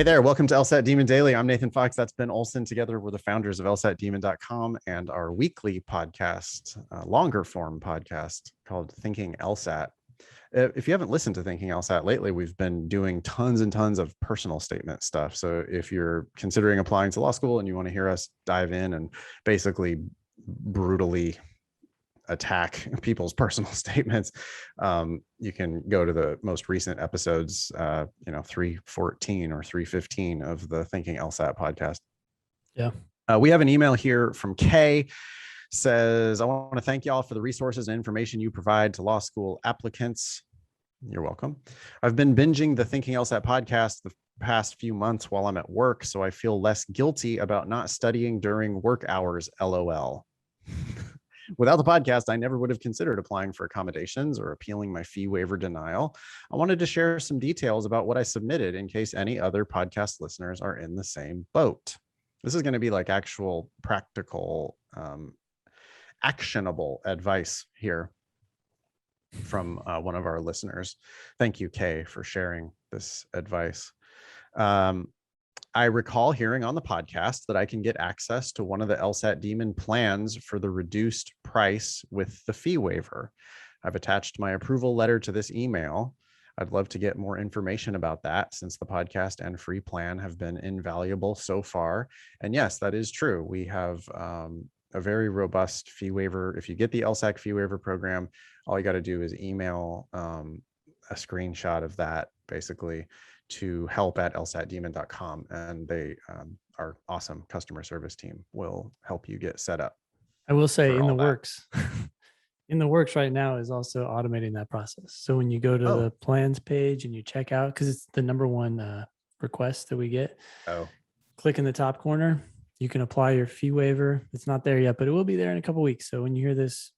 Hey there, welcome to LSAT Demon Daily. I'm Nathan Fox. That's Ben Olson. Together, we're the founders of LSATdemon.com and our weekly podcast, longer form podcast called Thinking LSAT. If you haven't listened to Thinking LSAT lately, we've been doing tons and tons of personal statement stuff. So if you're considering applying to law school and you want to hear us dive in and basically brutally attack people's personal statements, you can go to the most recent episodes, 314 or 315 of the Thinking LSAT podcast. Yeah. We have an email here from Kay. Says, I want to thank y'all for the resources and information you provide to law school applicants. You're welcome. I've been binging the Thinking LSAT podcast the past few months while I'm at work, so I feel less guilty about not studying during work hours, LOL. Without the podcast, I never would have considered applying for accommodations or appealing my fee waiver denial. I wanted to share some details about what I submitted in case any other podcast listeners are in the same boat. This is going to be like actual practical, actionable advice here from one of our listeners. Thank you, Kay, for sharing this advice. I recall hearing on the podcast that I can get access to one of the LSAT Demon plans for the reduced price with the fee waiver. I've attached my approval letter to this email. I'd love to get more information about that since the podcast and free plan have been invaluable so far. And yes, that is true. We have a very robust fee waiver. If you get the LSAC fee waiver program, all you got to do is email a screenshot of that basically to help@lsatdemon.com, and they our awesome customer service team will help you get set up. I will say in the works right now is also automating that process. So when you go to the plans page and you check out, because it's the number one request that we get, click in the top corner, you can apply your fee waiver. It's not there yet, but it will be there in a couple of weeks. So when you hear this,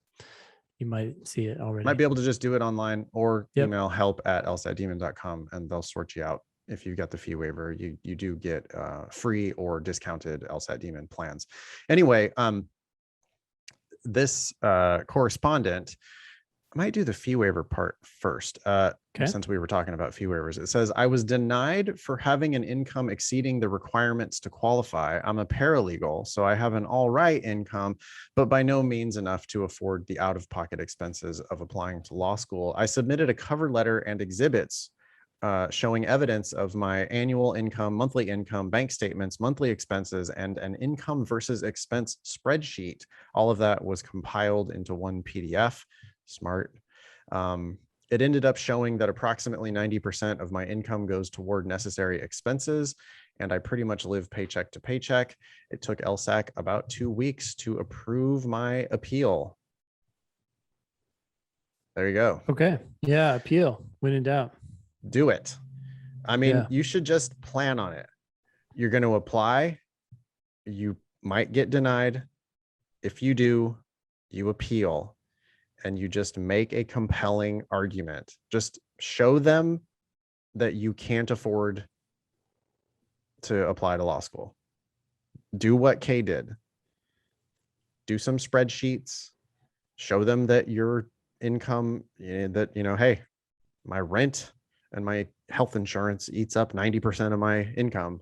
you might see it already. Might be able to just do it online or email help@lsatdemon.com and they'll sort you out. If you got the fee waiver, you do get free or discounted LSAT Demon plans. Anyway, this correspondent, I might do the fee waiver part first, since we were talking about fee waivers. It says, I was denied for having an income exceeding the requirements to qualify. I'm a paralegal, so I have an all right income, but by no means enough to afford the out-of-pocket expenses of applying to law school. I submitted a cover letter and exhibits showing evidence of my annual income, monthly income, bank statements, monthly expenses, and an income versus expense spreadsheet. All of that was compiled into one PDF. Smart. It ended up showing that approximately 90% of my income goes toward necessary expenses, and I pretty much live paycheck to paycheck. It took LSAC about 2 weeks to approve my appeal. There you go. Okay. Yeah. Appeal. When in doubt. Do it. I mean, you should just plan on it. You're going to apply. You might get denied. If you do, you appeal. And you just make a compelling argument. Just show them that you can't afford to apply to law school. Do what Kay did. Do some spreadsheets. Show them that your income, hey, my rent and my health insurance eats up 90% of my income.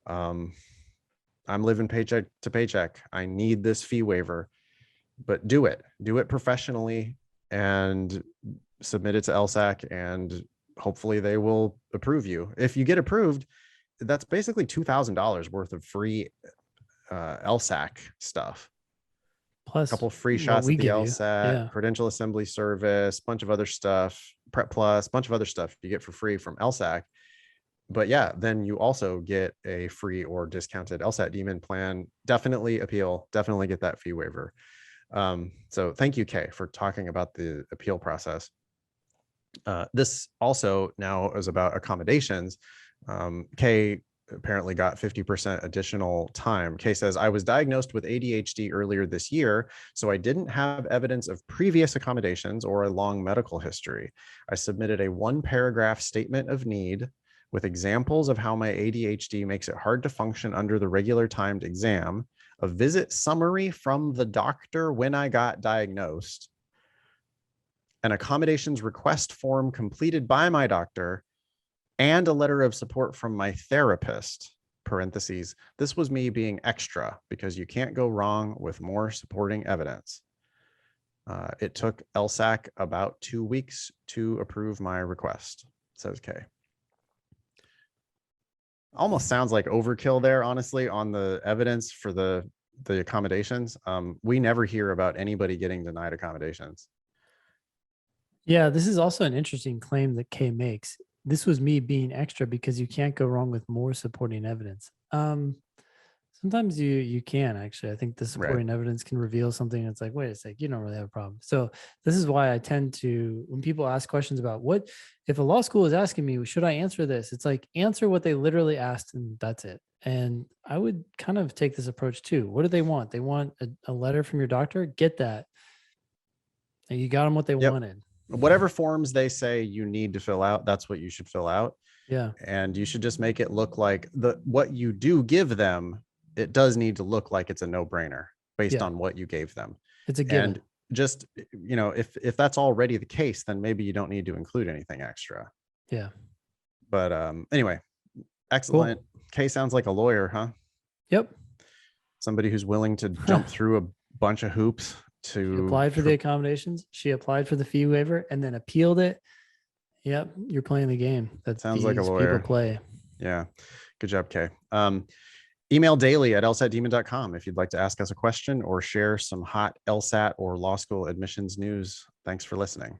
I'm living paycheck to paycheck. I need this fee waiver. But do it professionally and submit it to LSAC, and hopefully they will approve you. If you get approved, that's basically $2,000 worth of free LSAC stuff. Plus a couple free shots at the LSAT, credential assembly service, bunch of other stuff, Prep Plus, bunch of other stuff you get for free from LSAC. But yeah, then you also get a free or discounted LSAT Demon plan. Definitely appeal, definitely get that fee waiver. So thank you, Kay, for talking about the appeal process. This also now is about accommodations. Kay apparently got 50% additional time. Kay says, I was diagnosed with ADHD earlier this year, so I didn't have evidence of previous accommodations or a long medical history. I submitted a 1-paragraph statement of need with examples of how my ADHD makes it hard to function under the regular timed exam, a visit summary from the doctor when I got diagnosed, an accommodations request form completed by my doctor, and a letter of support from my therapist, parentheses, this was me being extra because you can't go wrong with more supporting evidence. It took LSAC about 2 weeks to approve my request, says Kay. Almost sounds like overkill there, honestly, on the evidence for the accommodations. We never hear about anybody getting denied accommodations. Yeah, this is also an interesting claim that Kay makes. This was me being extra because you can't go wrong with more supporting evidence. Sometimes you can actually. I think the supporting evidence can reveal something that's like, wait a sec, you don't really have a problem. So this is why I tend to, when people ask questions about what, if a law school is asking me, should I answer this? It's like, answer what they literally asked and that's it. And I would kind of take this approach too. What do they want? They want a letter from your doctor? Get that. And you got them what they wanted. Whatever forms they say you need to fill out, that's what you should fill out. Yeah. And you should just make it look like what you do give them, it does need to look like it's a no-brainer based on what you gave them. It's a given. And just, if that's already the case, then maybe you don't need to include anything extra. Yeah. But anyway, excellent. Cool. Kay sounds like a lawyer, huh? Yep. Somebody who's willing to jump through a bunch of hoops to... She applied for the accommodations. She applied for the fee waiver and then appealed it. Yep. You're playing the game. That sounds like a lawyer. People play. Yeah. Good job, Kay. Email daily@lsatdemon.com if you'd like to ask us a question or share some hot LSAT or law school admissions news. Thanks for listening.